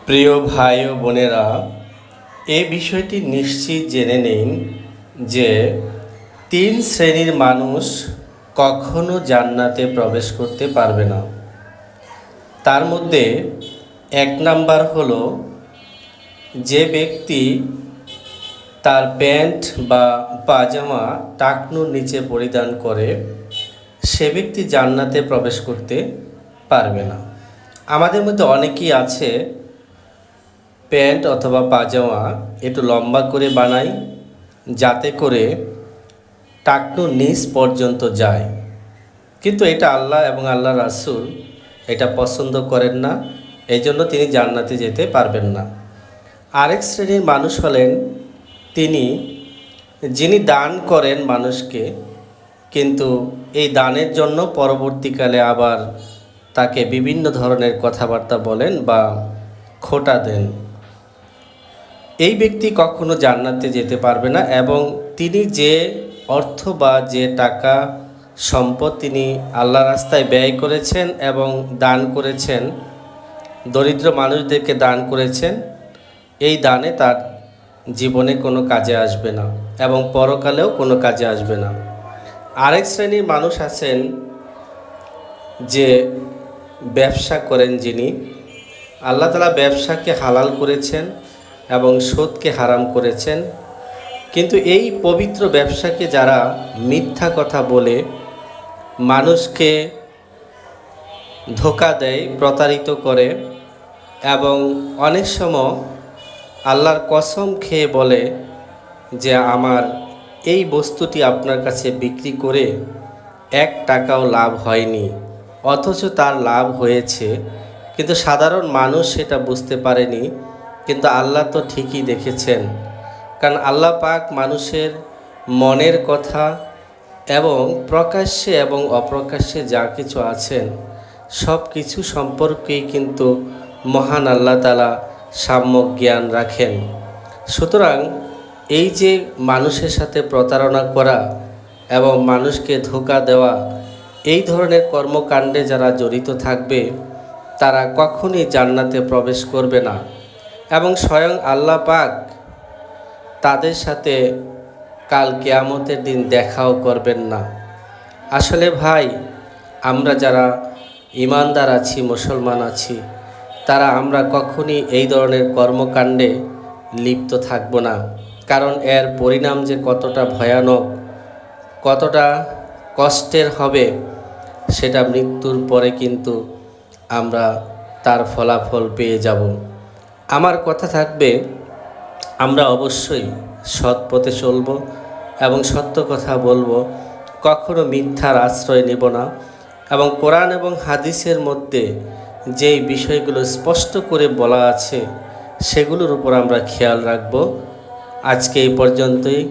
প্রিয় ভাই ও বোনেরা, এই বিষয়টি নিশ্চিত জেনে নিন যে 3 শ্রেণীর মানুষ কখনো জান্নাতে প্রবেশ করতে পারবে না। তার মধ্যে 1 নাম্বার হলো যে ব্যক্তি তার প্যান্ট বা পাজামা টাকনুর নিচে পরিধান করে, সে ব্যক্তি জান্নাতে প্রবেশ করতে পারবে না। আমাদের মধ্যে অনেকেই আছে প্যান্ট অথবা পাজামা একটু লম্বা করে বানাই, যাতে করে টাকনুর নিচ পর্যন্ত যায়, কিন্তু এটা আল্লাহ এবং আল্লাহ রাসূল এটা পছন্দ করেন না, এই জন্য তিনি জান্নাতে যেতে পারবেন না। আরেক শ্রেণীর মানুষ হলেন যিনি দান করেন মানুষকে, কিন্তু এই দানের জন্য পরবর্তীকালে আবার তাকে বিভিন্ন ধরনের কথাবার্তা বলেন বা খোঁটা দেন। এই ব্যক্তি কখনো জান্নাতে যেতে পারবে না, এবং তিনি যে অর্থ বা যে টাকা সম্পদ তিনি আল্লাহ রাস্তায় ব্যয় করেছেন এবং দান করেছেন, দরিদ্র মানুষদেরকে দান করেছেন, এই দানে তার জীবনে কোনো কাজে আসবে না এবং পরকালেও কোনো কাজে আসবে না। আরেক শ্রেণীর মানুষ আছেন যে ব্যবসা করেন, যিনি আল্লাহ তাআলা ব্যবসাকে হালাল করেছেন এবং সুদকে হারাম করেছেন, কিন্তু এই পবিত্র ব্যবসাকে যারা মিথ্যা কথা বলে মানুষকে ধোঁকা দেয়, প্রতারিত করে এবং অনেক সময় আল্লাহর কসম খেয়ে বলে যে আমার এই বস্তুটি আপনার কাছে বিক্রি করে 1 টাকাও লাভ হয়নি, অথচ তার লাভ হয়েছে, কিন্তু সাধারণ মানুষ সেটা বুঝতে পারেনি, কিন্তু আল্লাহ তো ঠিকই দেখেছেন। কারণ আল্লাহ পাক মানুষের মনের কথা এবং প্রকাশ্যে এবং অপ্রকাশ্যে যা কিছু আছেন সব কিছু সম্পর্কেই কিন্তু মহান আল্লাহ তাআলা সম্যক জ্ঞান রাখেন। সুতরাং এই যে মানুষের সাথে প্রতারণা করা এবং মানুষকে ধোঁকা দেওয়া, এই ধরনের কর্মকাণ্ডে যারা জড়িত থাকবে তারা কখনোই জান্নাতে প্রবেশ করবে না, এবং স্বয়ং আল্লাহ পাক তাদের সাথে কাল কিয়ামতের দিন দেখাও করবেন না। আসলে ভাই, আমরা যারা ঈমানদার আছি, মুসলমান আছি, তারা আমরা কখনই এই ধরনের কর্মকাণ্ডে লিপ্ত থাকব না, কারণ এর পরিণাম যে কতটা ভয়ানক, কতটা কষ্টের হবে, সেটা মৃত্যুর পরে কিন্তু আমরা তার ফলাফল পেয়ে যাব। আমার কথা থাকবে, আমরা অবশ্যই সৎ পথে চলব এবং সত্য কথা বলবো, কখনো মিথ্যার আশ্রয় নেব না, এবং কোরআন এবং হাদিসের মধ্যে যেই বিষয়গুলো স্পষ্ট করে বলা আছে সেগুলোর উপর আমরা খেয়াল রাখব। আজকে এই পর্যন্তই।